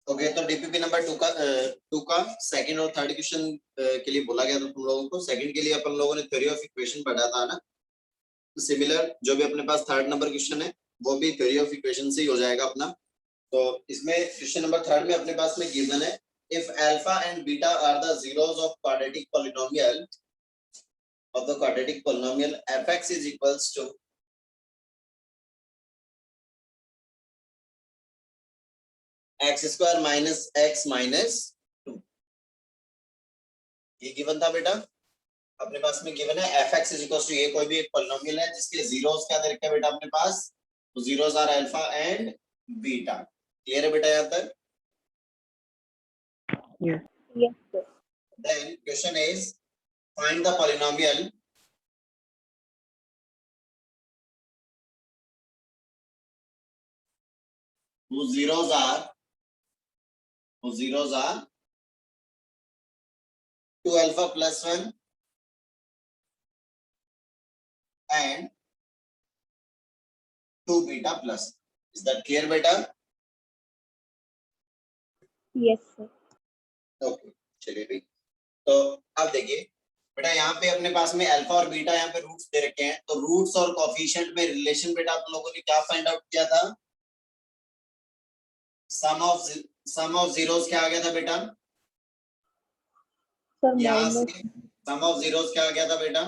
Okay, तो DPP number 2 का second और थर्ड क्वेश्चन के लिए बोला गया था तुम लोगों को। सेकंड के लिए अपन लोगों ने थ्योरी ऑफ इक्वेशन पढ़ा था ना। सिमिलर जो भी अपने पास थर्ड नंबर क्वेश्चन है वो भी थ्योरी ऑफ इक्वेशन से ही हो जाएगा अपना। तो इसमें क्वेश्चन नंबर थर्ड में अपने पास में गिवन है, if alpha and beta are the zeros of quadratic polynomial of the quadratic polynomial fx is equals to x square minus x minus 2। ये गिवन था बेटा, अपने पास में गिवन है fx is equals to, ये कोई भी एक पॉलिनोमियल है जिसके जीरोस क्या दे रखे हैं बेटा अपने पास, तो zeros are alpha and beta. Clear है बेटा यहाँ तक? Yes, sir. Then question is find the polynomial whose zeros are 2 alpha plus 1 and 2 beta plus। Is that clear बेटा? Yes, sir. ओके, चलिए भाई। तो अब देखिए बेटा, यहाँ पे अपने पास में अल्फा और बीटा यहाँ पे रूट्स दे रखे हैं, तो रूट्स और कोएफिशिएंट में रिलेशन बेटा आप लोगों ने क्या फाइंड आउट किया था? सम ऑफ जीरोस क्या आ गया था बेटा? Sir, यहाँ से minus, सम ऑफ जीरोस क्या आ गया था बेटा?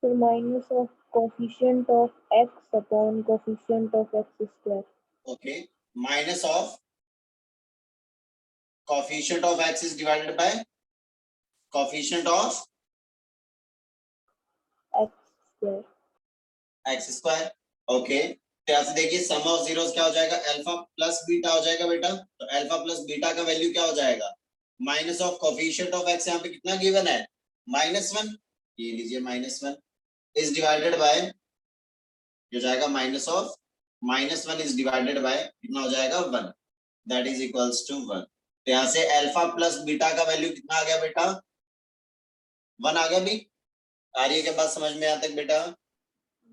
sir, minus of coefficient of x upon coefficient of x square. Okay, minus of coefficient of x is divided by coefficient of X square. X square. Okay, तो यहाँ से देखिए सम of zeros क्या हो जाएगा? अल्फा प्लस बीटा हो जाएगा बेटा। तो अल्फा प्लस बीटा का वैल्यू क्या हो जाएगा? Minus of coefficient of x, यहाँ पे कितना गिवन है? -1। ये लीजिए -1 इज डिवाइडेड बाय, जो जाएगा minus of -1 is divided bye कितना हो जाएगा? 1, दैट इज इक्वल्स टू 1। तो यहाँ से अल्फा प्लस बीटा का वैल्यू कितना आ गया बेटा? 1 आ गया भी। आ रही है क्या बात समझ में यहाँ तक बेटा?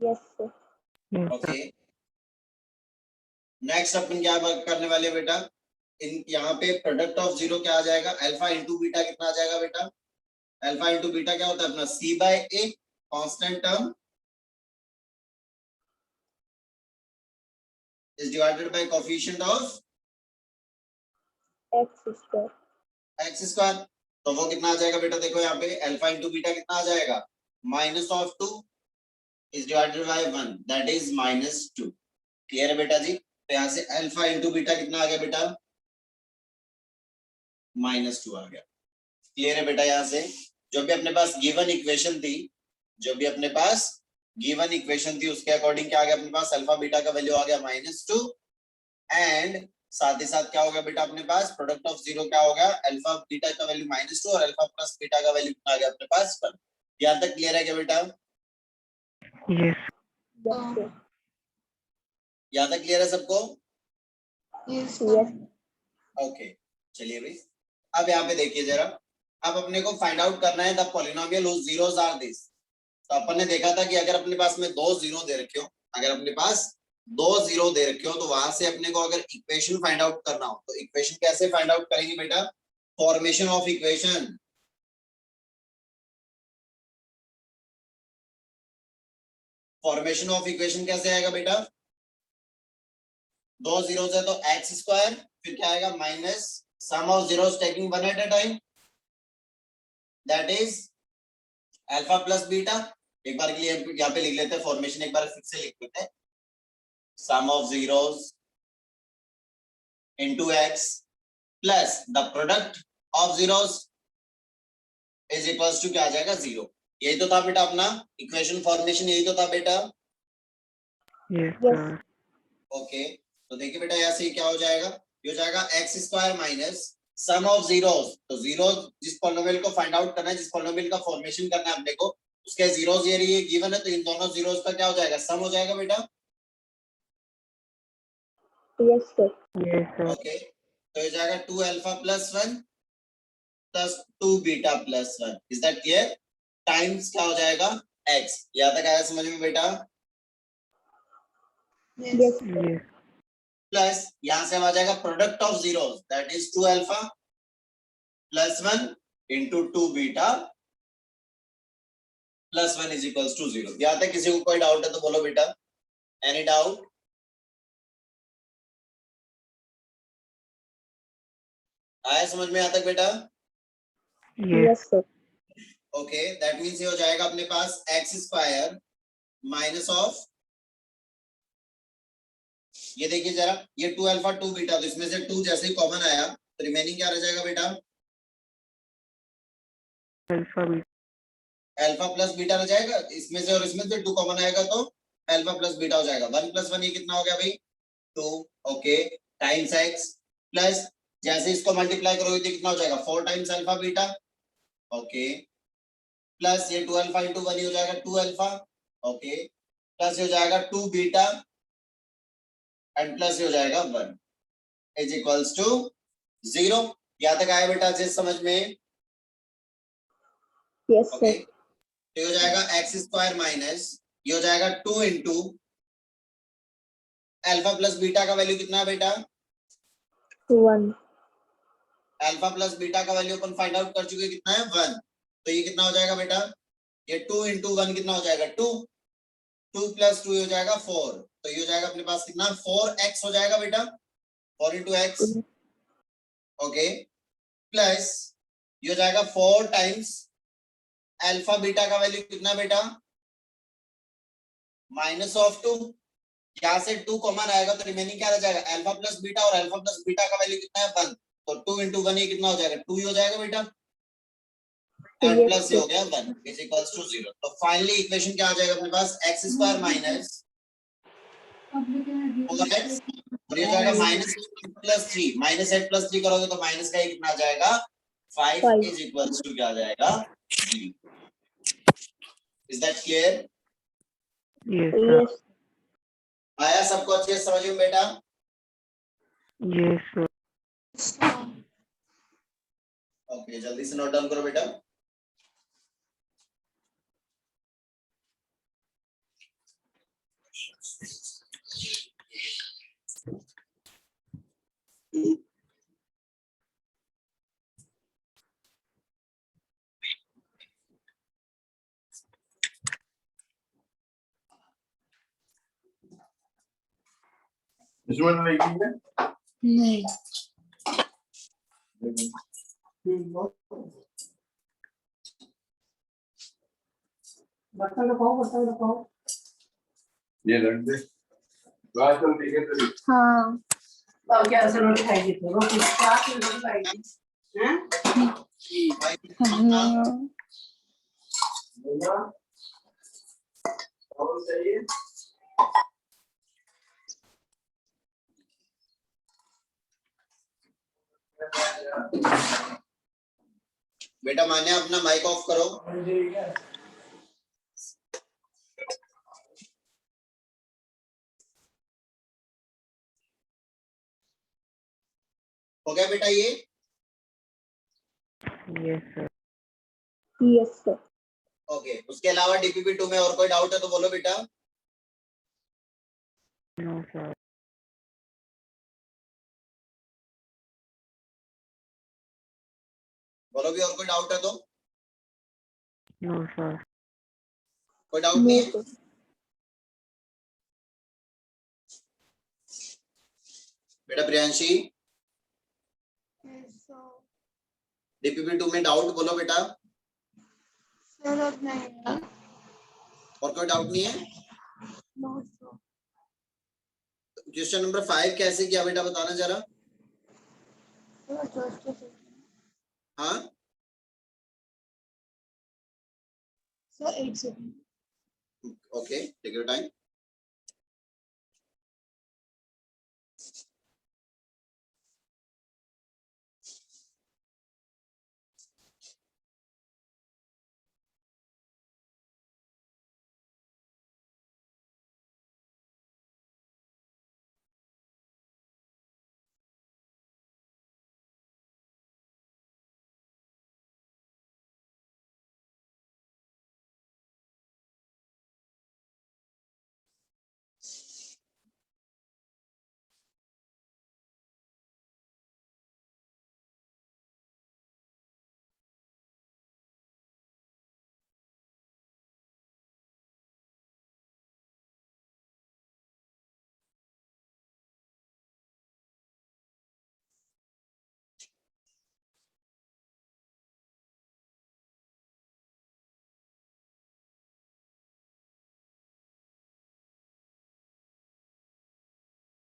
Yes, sir. ओके, नेक्स्ट अपन क्या करने वाले बेटा, इन यहाँ पे प्रोडक्ट ऑफ जीरो क्या आ जाएगा? अल्फा इंटू बीटा कितना आ जाएगा बेटा? अल्फा इंटू बीटा क्या होता है अपना? C by A, constant term is divided by coefficient of X square. X square. तो वो कितना आ जाएगा बेटा? देखो यहाँ पे अल्फा इंटू बीटा कितना आ जाएगा? -2 is divided bye 1, that is -2। Clear है बेटा जी? तो यहाँ से अल्फा इंटू बीटा कितना आ गया बेटा? -2 आ गया। क्लियर है बेटा? यहाँ से जो भी अपने पास गिवन इक्वेशन थी, जो भी अपने पास गिवन इक्वेशन थी उसके अकॉर्डिंग क्या आ गया अपने पास? अल्फा बीटा का वैल्यू आ गया -2 एंड साथ ही साथ क्या हो गया बेटा अपने पास? प्रोडक्ट ऑफ जीरो क्या हो गया? अल्फा बीटा का वैल्यू -2 और अल्फा प्लस बीटा का वैल्यू कितना आ गया अपने पास? 1। यहाँ तक क्लियर है क्या बेटा? Yes, sir. यहाँ तक क्लियर है सबको? Yes, yes. ओके, चलिए भाई अब यहाँ पे देखिए जरा, अब अपने को फाइंड आउट करना है the polynomial whose zeros are this. तो अपन ने देखा था कि अगर अपने पास में 2 जीरो दे रखे हो, अगर अपने पास 2 जीरो दे रखे हो तो वहां से अपने को अगर इक्वेशन फाइंड आउट करना हो तो इक्वेशन कैसे फाइंड आउट करेंगे बेटा? Formation of equation. Formation of equation कैसे आएगा बेटा? 2 जीरोस है तो एक्स स्क्वायर, फिर क्या आएगा? Minus sum of zeros taking one at a time, that is alpha plus beta. एक बार के लिए यहाँ पे लिख लेते हैं फॉर्मेशन, एक बार फिर से लिख लेते हैं, sum of zeros into x plus the product of zeros is equals to क्या आ जाएगा? 0। यही तो था बेटा अपना इक्वेशन फॉर्मेशन, यही तो था बेटा। Yes. ओके, तो देखिए बेटा यहाँ से क्या हो जाएगा? ये हो जाएगा x square minus sum of zeros. तो जीरो जिस पॉलिनोमियल को फाइंड आउट करना है, जिस पॉलिनोमियल का फॉर्मेशन करना है अपने को, उसके जीरोस ये गिवन है, तो इन दोनों जीरोस का क्या हो जाएगा? सम हो जाएगा बेटा। Yes, sir. ओके, तो ये जाएगा 2 alpha plus 1 plus 2 beta plus 1। Is that clear? Times क्या हो जाएगा? x। यहाँ तक आया समझ में बेटा? Yes, sir. प्लस यहां से आ जाएगा product of zeros that is 2 alpha plus 1 into 2 beta plus 1 is equals to 0। यहाँ तक किसी को कोई डाउट है तो बोलो बेटा, एनी डाउट? आया समझ में? यहाँ तक बेटा? Yes sir. Okay, that means ये हो जाएगा अपने पास एक्स स्क्वायर माइनस ऑफ, ये देखिए जरा, ये 2 अल्फा 2 बीटा, तो इसमें से 2 जैसे ही कॉमन आया तो रिमेनिंग क्या रह जाएगा बेटा? अल्फा प्लस बीटा रह जाएगा इसमें से, और इसमें से 2 कॉमन आएगा तो अल्फा प्लस बीटा हो जाएगा। 1 प्लस 1 ये कितना हो गया भाई? 2। ओके, टाइम्स एक्स प्लस जैसे इसको मल्टीप्लाई करोगे तो कितना हो जाएगा? 4 times alpha beta. Okay, plus ये 2 अल्फा इंटू 1 हो जाएगा 2 अल्फा। ओके, प्लस हो जाएगा 2 बीटा एंड प्लस हो जाएगा 1 इज इक्वल्स टू 0। यहाँ तक आया बेटा जिस समझ में? Yes okay, sir. तो हो जाएगा एक्स स्क्वायर माइनस ये हो जाएगा 2 इंटू अल्फा प्लस बीटा का वैल्यू कितना है बेटा? 1। अल्फा प्लस बीटा का वैल्यू अपन फाइंड आउट कर चुके, कितना है? 1। तो ये कितना हो जाएगा बेटा? ये 2 इंटू 1 कितना हो जाएगा? 2। 2 प्लस 2 हो जाएगा 4, तो ये हो जाएगा अपने पास कितना? 4x हो जाएगा बेटा, 4 इंटू एक्स। ओके, प्लस ये हो जाएगा 4 टाइम्स अल्फा बीटा का वैल्यू कितना बेटा? Minus of 2। यहाँ से 2 कॉमन आएगा तो रिमेनिंग क्या रह जाएगा? अल्फा प्लस बीटा, और अल्फा प्लस बीटा का वैल्यू कितना है? 1। तो 2 इंटू 1 ये कितना हो जाएगा? 2 ही हो जाएगा बेटा, एंड यस प्लस ये सर। हो गया 1 इज इक्वल्स टू 0। तो फाइनली इक्वेशन क्या आ जाएगा अपने पास? एक्स स्क्वायर माइनस 4x, और ये जाएगा माइनस प्लस 3, माइनस 8 प्लस 3 करोगे तो माइनस का ये कितना आ जाएगा? 5 5। इज इक्वल्स टू क्या आ जाएगा? 0। Is that clear? यस। आया सबको अच्छे से समझ में बेटा? यस ओके, जल्दी से नोट डाउन करो बेटा। इसमें नहीं है? नहीं। बर्तन रखो। ये रख दे। बात तो ठीक है तेरी। हाँ। और क्या से रोटी खाएगी? तो रोटी साथ में रोटी खाएगी, हैं? बोला और चाहिए? बेटा मान्या अपना माइक ऑफ करो। हो गया बेटा ये? Yes sir. ओके, उसके अलावा डीपीपी 2 में और कोई डाउट है तो बोलो बेटा। No sir. बोलो भी, और कोई डाउट है तो? No sir. कोई डाउट नहीं है? बेटा प्रियांशी, डीपीपी 2 में डाउट बोलो बेटा। सर अब नहीं है। और कोई डाउट नहीं है? No sir. क्वेश्चन नंबर 5 कैसे किया बेटा, बताना जरा। हाँ sir 8 second. Okay, take your time.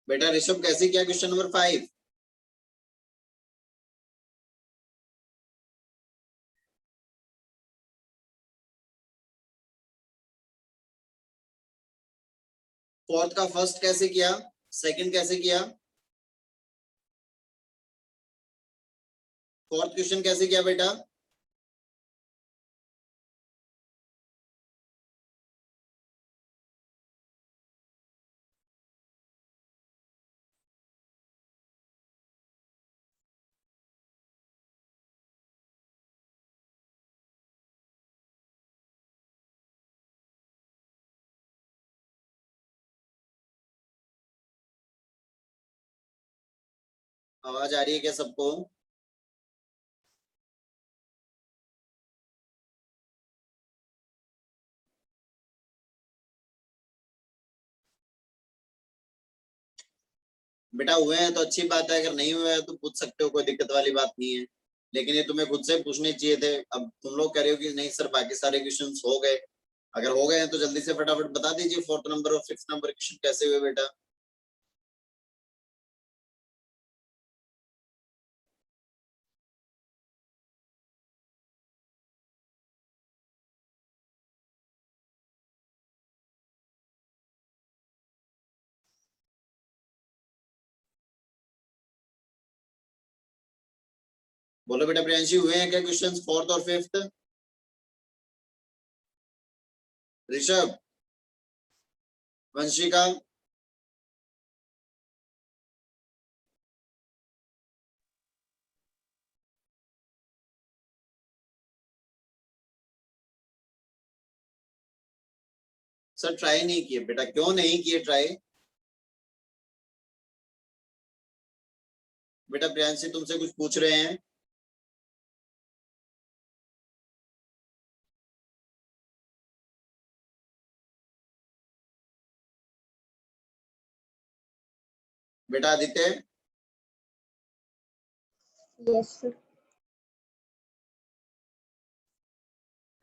बेटा ऋषभ कैसे किया क्वेश्चन नंबर 5? फोर्थ का फर्स्ट कैसे किया, सेकंड कैसे किया, फोर्थ क्वेश्चन कैसे किया बेटा? आवाज आ रही है क्या सबको? बेटा हुए हैं तो अच्छी बात है, अगर नहीं हुए हैं तो पूछ सकते हो, कोई दिक्कत वाली बात नहीं है, लेकिन ये तुम्हें खुद से पूछने चाहिए थे। अब तुम लोग कह रहे हो कि नहीं सर बाकी सारे क्वेश्चंस हो गए, अगर हो गए हैं तो जल्दी से फटाफट बता दीजिए फोर्थ नंबर और फिफ्थ नंबर क्वेश्चन कैसे हुए बेटा। बोलो बेटा प्रियांशी, हुए हैं क्या क्वेश्चंस फोर्थ और fifth? Rishabh, Vanshika, sir try नहीं किए बेटा, क्यों नहीं किए ट्राई? बेटा प्रियांशी तुमसे कुछ पूछ रहे हैं। बेटा Aditya, yes sir.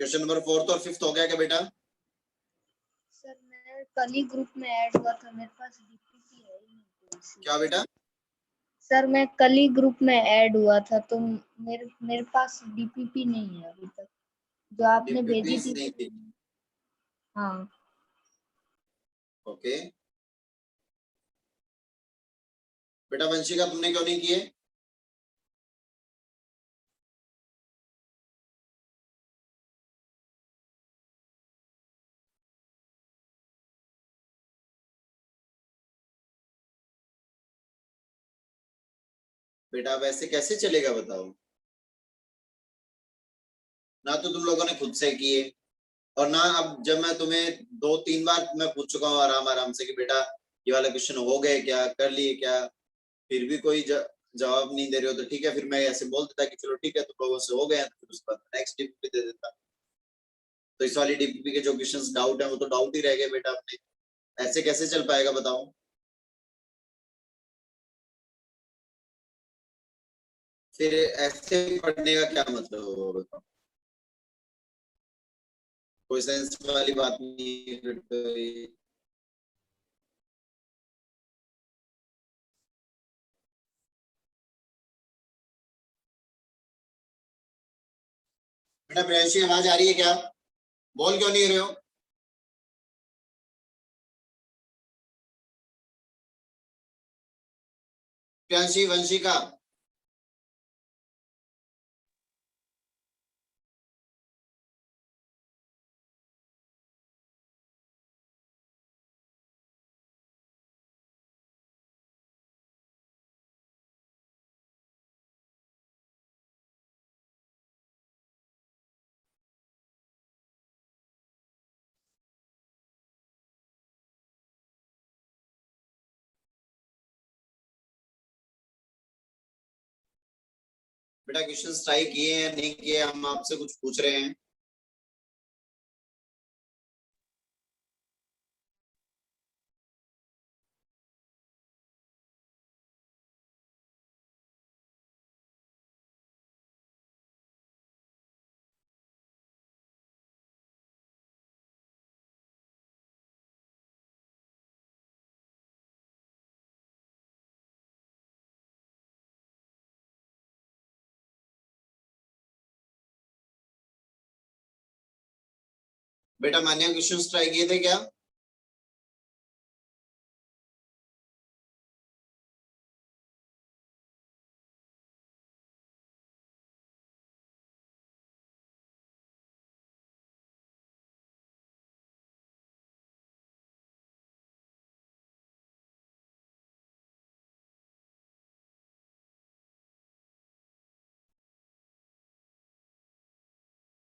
Question number fourth और फिफ्थ हो गया क्या बेटा? सर मैं कल ही ग्रुप में ऐड हुआ था, मेरे पास डीपीपी है ही नहीं कोई सी। क्या बेटा? सर मैं कल ही ग्रुप में ऐड हुआ था तो मेरे मेरे पास डीपीपी नहीं है अभी तक, जो आपने भेजी DPPs थी। नहीं थी? हाँ ओके बेटा, वंशिका तुमने क्यों नहीं किए? बेटा अब ऐसे कैसे चलेगा बताओ? ना तो तुम लोगों ने खुद से किए, और ना अब जब मैं तुम्हें 2-3 बार मैं पूछ चुका हूँ आराम आराम से कि बेटा ये वाला क्वेश्चन हो गए क्या, कर लिए क्या, फिर भी कोई जवाब नहीं दे रहे हो, तो ठीक है फिर मैं ऐसे बोल देता कि चलो ठीक है तुम लोगों से हो गए हैं, तो फिर उसके बाद नेक्स्ट डीपीपी दे देता। तो इस वाली डीपीपी के जो क्वेश्चंस डाउट है वो तो डाउट ही रह गए बेटा अपने, ऐसे कैसे चल पाएगा बताओ? फिर ऐसे पढ़ने का क्या मतलब होगा बताओ? कोई सेंस वाली बात नहीं है फिर तो ये। बेटा प्रियांशी आवाज आ रही है क्या? बोल क्यों नहीं रहे हो? प्रियांशी, वंशिका, बेटा क्वेश्चंस ट्राई किए हैं नहीं किए, हम आपसे कुछ पूछ रहे हैं। बेटा मान्या क्वेश्चंस ट्राई किए थे क्या?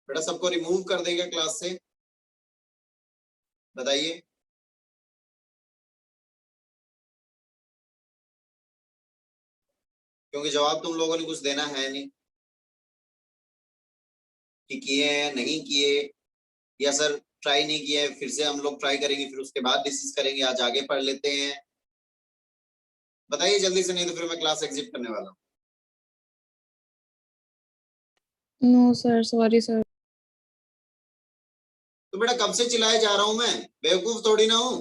बेटा सबको रिमूव कर देगा क्लास से, बताइए। क्योंकि जवाब तुम लोगों ने कुछ देना है नहीं कि किए हैं नहीं किए, या सर ट्राई नहीं किया है, फिर से हम लोग ट्राई करेंगे, फिर उसके बाद डिस्कस करेंगे, आज आगे पढ़ लेते हैं। बताइए जल्दी से, नहीं तो फिर मैं क्लास एग्जिट करने वाला हूँ। No sir, sorry sir. तो बेटा कब से चिल्लाए जा रहा हूं मैं, बेवकूफ थोड़ी ना हूं।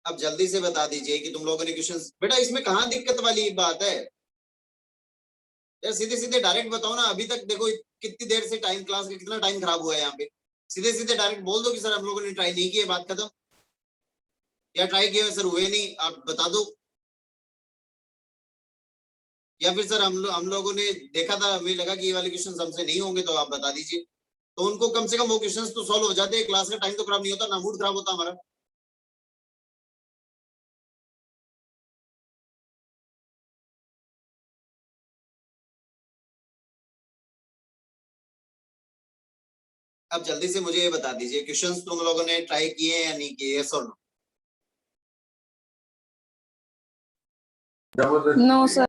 अब जल्दी से बता दीजिए कि तुम लोगों ने क्वेश्चंस, बेटा इसमें कहाँ दिक्कत वाली बात है यार, सीधे सीधे डायरेक्ट बताओ ना। अभी तक देखो कितनी देर से टाइम, क्लास का कितना टाइम खराब हुआ है यहाँ पे। सीधे सीधे डायरेक्ट बोल दो कि सर हम लोगों ने ट्राई नहीं किया, बात खत्म। या ट्राई किए सर हुए नहीं, आप बता दो। या फिर सर हम लोगों ने देखा था, हमें लगा कि ये वाले क्वेश्चन हमसे नहीं होंगे, तो आप बता दीजिए। तो उनको कम से कम वो क्वेश्चन तो सॉल्व हो जाते, क्लास का टाइम तो खराब नहीं होता ना, मूड खराब होता हमारा। अब जल्दी से मुझे ये बता दीजिए, क्वेश्चंस तुम लोगों ने ट्राई किए हैं या नहीं किए, यस और नो? जबरदस्ती नो सर।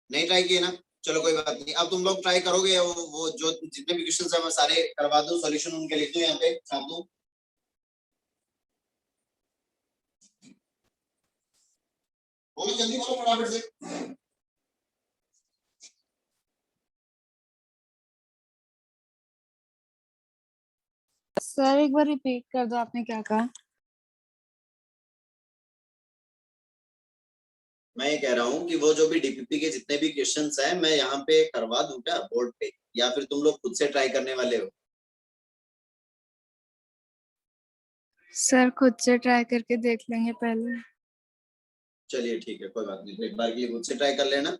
नहीं ट्राई किए ना, चलो कोई बात नहीं। अब तुम लोग ट्राई करोगे, वो जो जितने भी क्वेश्चंस है मैं सारे करवा दूं, सॉल्यूशन उनके लिख दूं यहाँ पे, छाप दूं। बोलो जल्दी बोलो फटाफट से। सर एक बार रिपीट कर दो, आपने क्या कहा? मैं ये कह रहा हूँ कि वो जो भी डीपीपी के जितने भी क्वेश्चंस हैं, मैं यहाँ पे करवा दूं क्या बोर्ड पे, या फिर तुम लोग खुद से ट्राई करने वाले हो? सर खुद से ट्राई करके देख लेंगे पहले। चलिए ठीक है, कोई बात नहीं, तो एक बार के लिए खुद से ट्राई कर लेना।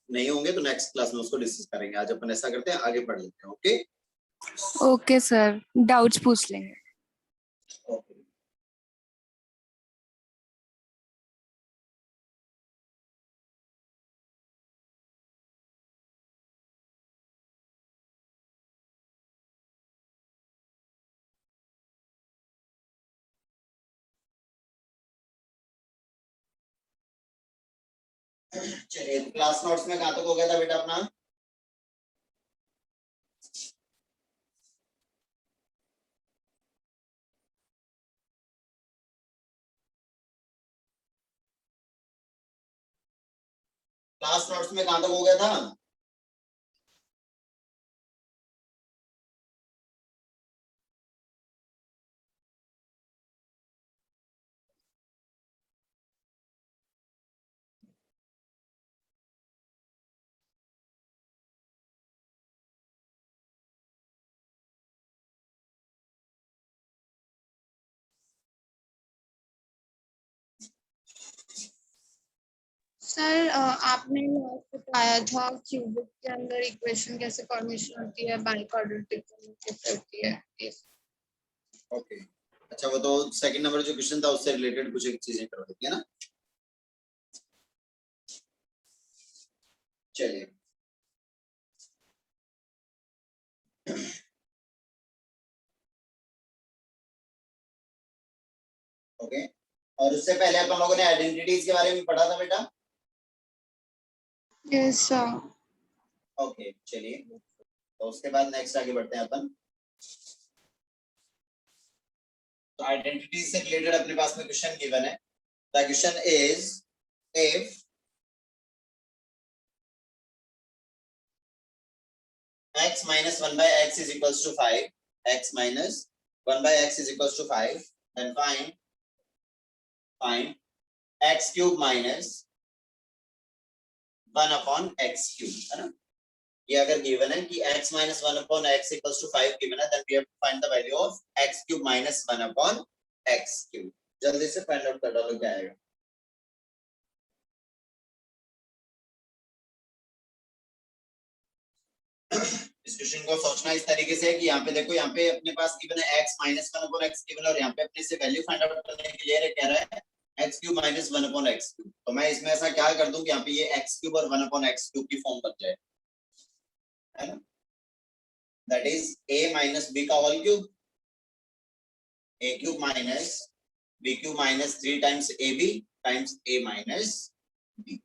नहीं होंगे तो नेक्स्ट क्लास में उसको डिस्कस करेंगे। आज अपन ऐसा करते हैं, आगे पढ़ लेते हैं। ओके ओके सर, डाउट्स पूछ लेंगे। ओके। चलिए क्लास नोट्स में कहाँ तक हो गया था बेटा अपना? क्लास नोट्स में कहाँ तक हो गया था? सर आपने लास्ट बताया था क्यूबिक के अंदर इक्वेशन कैसे फॉर्मेशन होती है, बाई क्वाड्रेटिक कैसे होती है। Yes. ओके अच्छा, वो तो सेकंड नंबर जो क्वेश्चन था उससे रिलेटेड कुछ एक चीजें करवा देती है ना। चलिए ओके। और उससे पहले अपन लोगों ने आइडेंटिटीज के बारे में पढ़ा था बेटा। Yes sir. ओके चलिए, तो उसके बाद नेक्स्ट आगे बढ़ते हैं अपन। तो आइडेंटिटी से रिलेटेड अपने पास में क्वेश्चन गिवन है। The question is if x minus 1 by x is equals to 5. X minus 1 by x is equals to 5. Then find x cube minus 1 upon x cube, है ना? ये अगर गिवन है कि x minus 1 upon x equals to 5 given है, then we have to find the value of x cube minus 1 upon x cube. जल्दी से find out कर डालो क्या आएगा. इस क्वेश्चन को सोचना इस तरीके से कि यहाँ पे देखो, यहाँ पे अपने पास गिवन है x minus 1 upon x given है, और यहाँ पे अपने से वैल्यू फाइंड आउट करने के लिए कह रहा है x cube minus 1 upon x cube. तो मैं इसमें ऐसा क्या कर दूं कि यहाँ पे ये x cube और 1 upon x cube की फॉर्म बन जाए, है ना? That is a minus b का whole cube, a cube minus b cube minus 3 times ab times a minus b.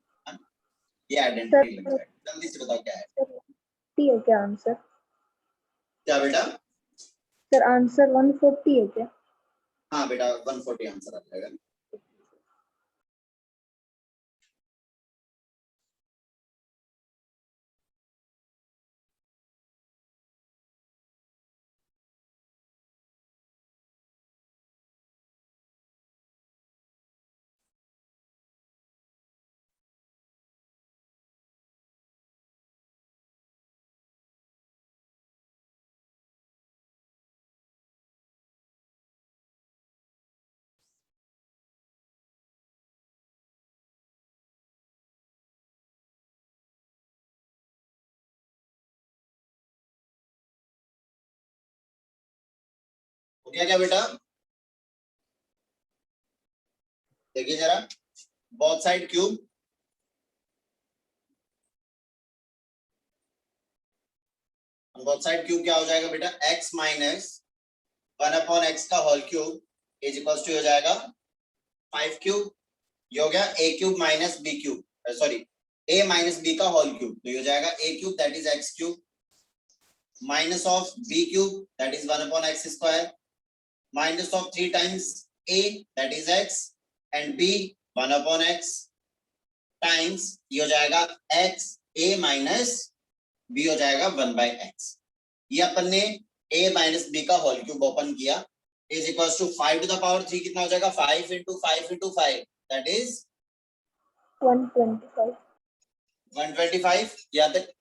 ये आइडेंटिटी लग जाएगा. जल्दी से बताओ क्या है. सर है क्या आंसर? क्या बेटा? सर आंसर 140 है क्या? हाँ बेटा 140 आंसर आ जाएगा. हो गया क्या बेटा? देखिए जरा, both side cube, both side cube क्या हो जाएगा बेटा? x माइनस 1 अपॉन x का whole cube is equals to हो जाएगा 5 क्यूब. ये हो गया a cube minus b cube, sorry a minus b का होल क्यूब, तो ये हो जाएगा a cube that is x cube minus of b cube that is 1 upon x square minus of 3 times a that is x and b 1 upon x times ये हो जाएगा x a minus b हो जाएगा 1 by x. ये अपन ने a minus b का whole cube open किया is equals to 5 to the power 3 कितना हो जाएगा? 5 into 5 into 5 that is 125. 125. यहाँ तक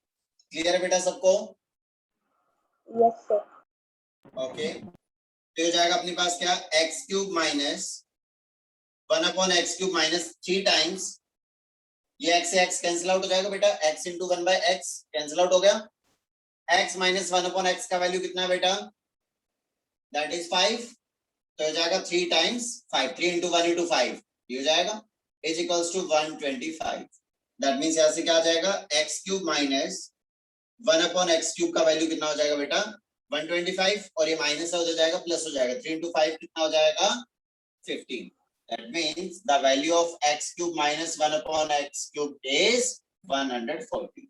क्लियर है बेटा सबको? Yes sir. ओके तो हो जाएगा अपने पास क्या? x cube minus 1 upon x cube minus 3 times ये x से x कैंसिल आउट हो जाएगा बेटा. x into 1 by x cancel out हो गया. x माइनस 1 अपॉन x का वैल्यू कितना है बेटा? That is 5. तो हो जाएगा 3 टाइम्स 5, 3 इंटू 1 इंटू 5 ये हो जाएगा is equals to 125. That means यहाँ से क्या आ जाएगा? x cube minus 1 upon x cube का वैल्यू कितना हो जाएगा बेटा? 125. और ये माइनस हो जाएगा प्लस हो जाएगा. 3 into 5 कितना हो जाएगा? 15. That means the value of x cube minus 1 upon x cube is 140.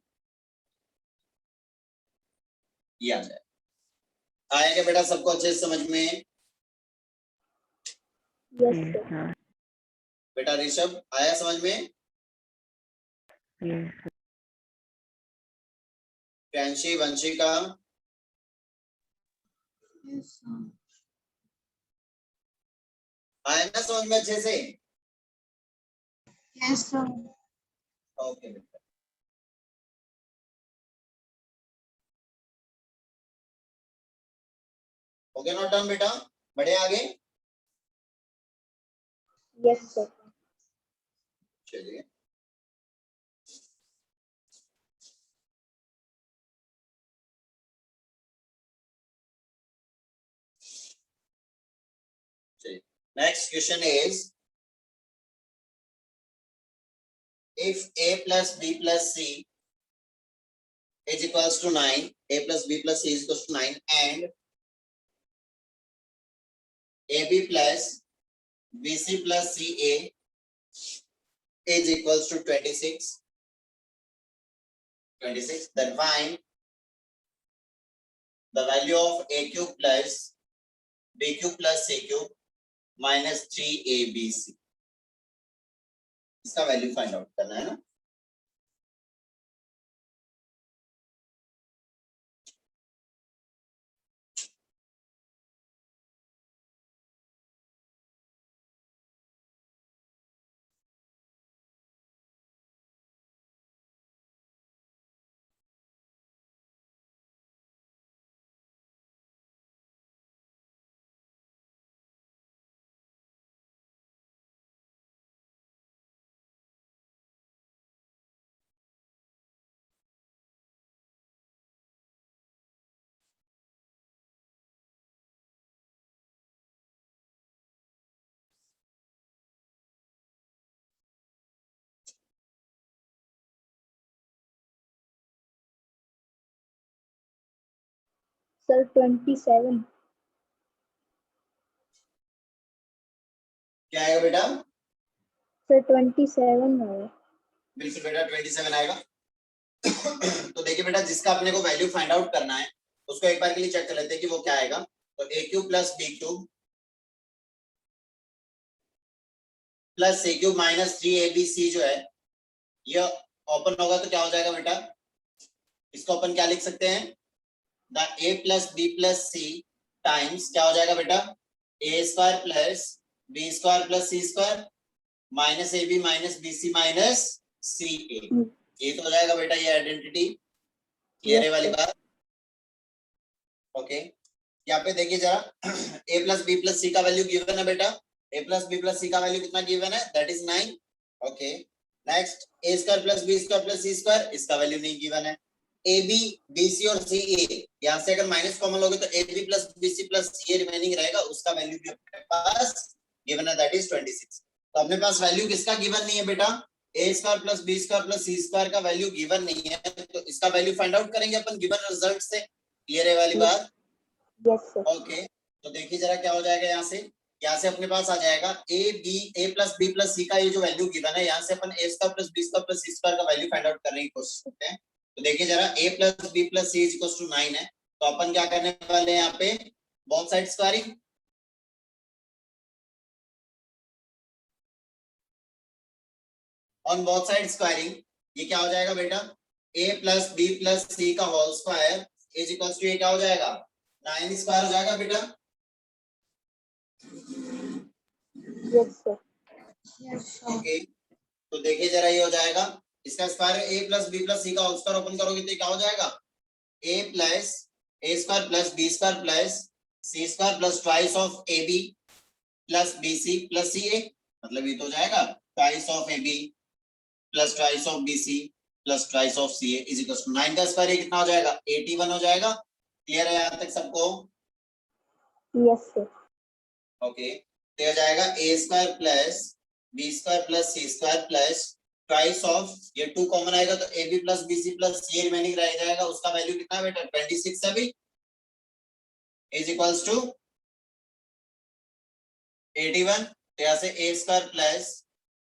ये आ जाए. आएगा बेटा सबको अच्छे से समझ में? Yes sir. बेटा ऋषभ आया समझ में? Yes. Priyanshi, Vanshika, Yes, sir. आया ना समझ में अच्छे से? Yes, sir. ओके बेटा. हो गया नोट डाउन बेटा? बढ़े आगे? Yes sir. चलिए next question is if a plus b plus c is equals to 9, a plus b plus c is equals to 9 and ab plus bc plus ca is equals to 26, then find the value of a cube plus b cube plus c cube minus 3abc. इसका value find out करना है ना. Sir 27। क्या आएगा बेटा? Sir 27 है। बिल्कुल बेटा 27 आएगा। तो देखिए बेटा, जिसका अपने को वैल्यू फाइंड आउट करना है उसको एक बार के लिए चेक कर लेते हैं कि वो क्या आएगा। तो A cube plus B cube plus C cube minus 3abc जो है ये ओपन होगा तो क्या हो जाएगा बेटा? इसको अपन क्या लिख सकते हैं? The a plus B plus C times क्या हो जाएगा बेटा? A square plus B square plus C square minus A B minus B C minus C A. ये तो हो जाएगा बेटा ये आइडेंटिटी। क्लियर है वाली बात? ओके, यहाँ पे देखिए जरा a plus B plus C का वैल्यू गिवन है बेटा। a plus B plus C का वैल्यू कितना गिवन है? That is 9। Okay, next a square plus B square plus C square, इसका वैल्यू नहीं गिवन है। ए बी बी सी और सी ए, यहाँ से अगर माइनस कॉमन लोगे तो A B plus B C plus C A remaining रहेगा, उसका वैल्यू भी अपने पास गिवन है, दैट इज 26। तो अपने पास वैल्यू किसका गिवन नहीं है बेटा? A square plus B square plus C square का वैल्यू गिवन नहीं है, तो इसका वैल्यू फाइंड आउट करेंगे अपन गिवन रिजल्ट से। क्लियर है वाली बात? Yes sir. ओके, तो देखिए जरा क्या हो जाएगा। यहाँ से अपने पास आ जाएगा A plus B plus C का ये जो वैल्यू गिवन है, यहाँ से अपन A square plus B square plus C square का वैल्यू फाइंड आउट करने की कोशिश करते हैं। तो देखिए जरा a plus B plus C is equals to 9 है, तो अपन क्या करने वाले हैं यहाँ पे? Both side squaring. On both side squaring ये क्या हो जाएगा बेटा? a plus B plus C का whole square is equals to ये क्या हो जाएगा? 9 स्क्वायर हो जाएगा बेटा। Yes sir. ओके, तो देखिए जरा ये हो जाएगा, इसका square a plus B plus C का होल स्क्वायर ओपन करोगे तो क्या हो जाएगा? a plus A square plus B square plus C square plus twice of A B plus B C plus C A, मतलब ये तो हो जाएगा twice of A B plus twice of B C plus twice of C A is equal to 9 का square कितना हो जाएगा? 81 हो जाएगा। क्लियर है यहाँ तक सबको? Yes sir. ओके, तो हो जाएगा A square plus B square plus C square plus twice of, ये 2 कॉमन आएगा तो A B plus B C plus C remaining रह जाएगा, उसका वैल्यू कितना है बेटा? 26 है भी, इज इक्वल्स टू 81। तो यहाँ से A square plus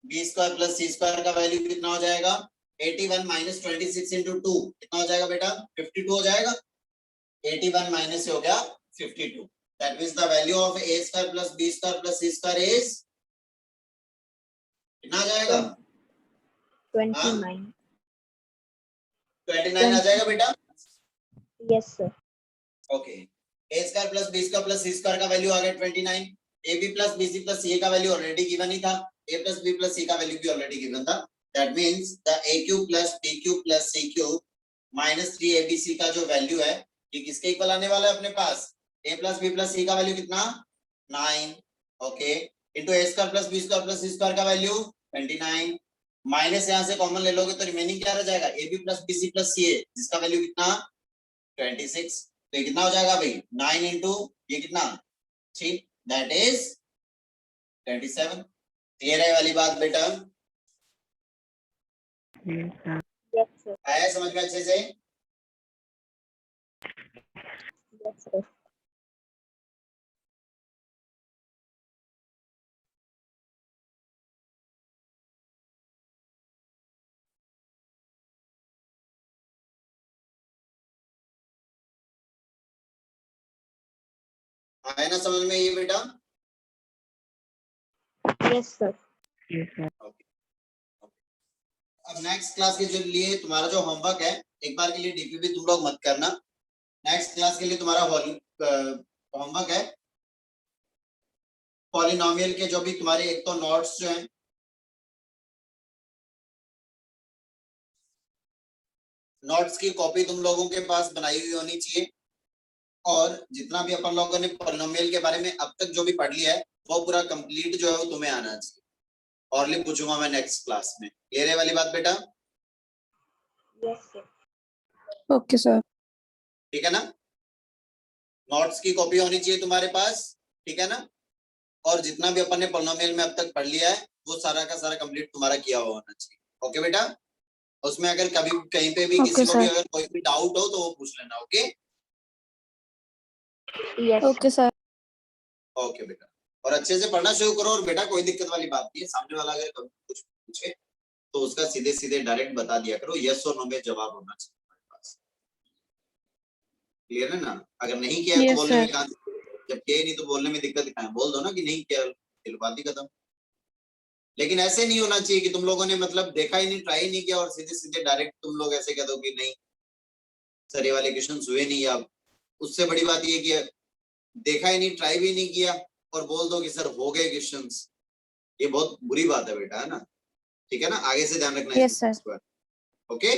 B square plus C square का वैल्यू कितना हो जाएगा? 81 माइनस 26 इंटू 2 कितना हो जाएगा बेटा? 52 हो जाएगा। 81 माइनस हो गया 52, that means the value of a square plus b square plus c square is कितना आ जाएगा? 29। 29 आ जाएगा बेटा। Yes sir. Okay, a square plus b square plus c square का वैल्यू आ गया 29। ab plus bc plus ca का value already given ही था, a plus b plus c का value भी ऑलरेडी गिवन था, that means the a cube plus b cube plus c cube minus 3abc का जो value है ये किसके इक्वल आने वाला है अपने पास? a plus B plus C का वैल्यू कितना? 9। Okay, into A square plus B square plus C square का वैल्यू 29, माइनस यहाँ से कॉमन ले लोगे तो रिमेनिंग क्या रह जाएगा? A B plus B C plus C A, जिसका वैल्यू कितना? 26। तो ये कितना हो जाएगा भाई? 9 इंटू ये कितना? 3, दैट इज 27। क्लियर है वाली बात बेटा? Yes sir. Yes sir. आया समझ में अच्छे से? Yes sir. आया ना समझ में ये बेटा? Yes sir. Yes sir. अब नेक्स्ट क्लास के जो लिए तुम्हारा जो होमवर्क है, एक बार के लिए डीपीपी तुम लोग मत करना। नेक्स्ट क्लास के लिए तुम्हारा होमवर्क है पॉलिनोमियल के, जो भी तुम्हारे एक तो नोट्स जो हैं नोट्स की कॉपी तुम लोगों के पास बनाई हुई होनी चाहिए, और जितना भी अपन लोगों ने पॉलिनोमियल के बारे में अब तक जो भी पढ़ लिया है वो पूरा कंप्लीट जो है वो तुम्हें आना चाहिए। और लिख पूछूंगा मैं नेक्स्ट क्लास में। क्लियर है वाली बात बेटा? Yes sir. Okay sir. ठीक है ना? नोट्स की कॉपी होनी चाहिए तुम्हारे पास, ठीक है ना? और जितना भी अपन ने पॉलिनोमियल में अब तक पढ़ लिया है वो सारा का सारा कंप्लीट तुम्हारा किया हुआ होना चाहिए। ओके बेटा? उसमें अगर कभी कहीं पे भी ओके किसी को भी सर। अगर कोई भी डाउट हो तो वो पूछ लेना। Okay? Yes okay sir. Okay बेटा, और अच्छे से पढ़ना शुरू करो। और बेटा कोई दिक्कत वाली बात नहीं है, सामने वाला अगर कभी कुछ पूछे तो उसका सीधे सीधे डायरेक्ट बता दिया करो, यस और नो में जवाब होना चाहिए हमारे पास। क्लियर है ना? अगर नहीं किया तो Yes, बोलने में sir. कहाँ, जब किया नहीं तो बोलने में दिक्कत कहाँ है? बोल दो ना कि नहीं किया, फिर बात ही खत्म। लेकिन ऐसे नहीं होना चाहिए कि तुम लोगों ने मतलब देखा ही नहीं, ट्राई नहीं किया और सीधे सीधे डायरेक्ट तुम लोग ऐसे कह दो कि नहीं सर ये वाले क्वेश्चन हुए नहीं। अब उससे बड़ी बात ये कि देखा ही नहीं, ट्राई भी नहीं किया और बोल दो कि सर हो गए क्वेश्चंस, ये बहुत बुरी बात है बेटा, है ना? ठीक है ना? आगे से ध्यान रखना Yes, sir. ओके।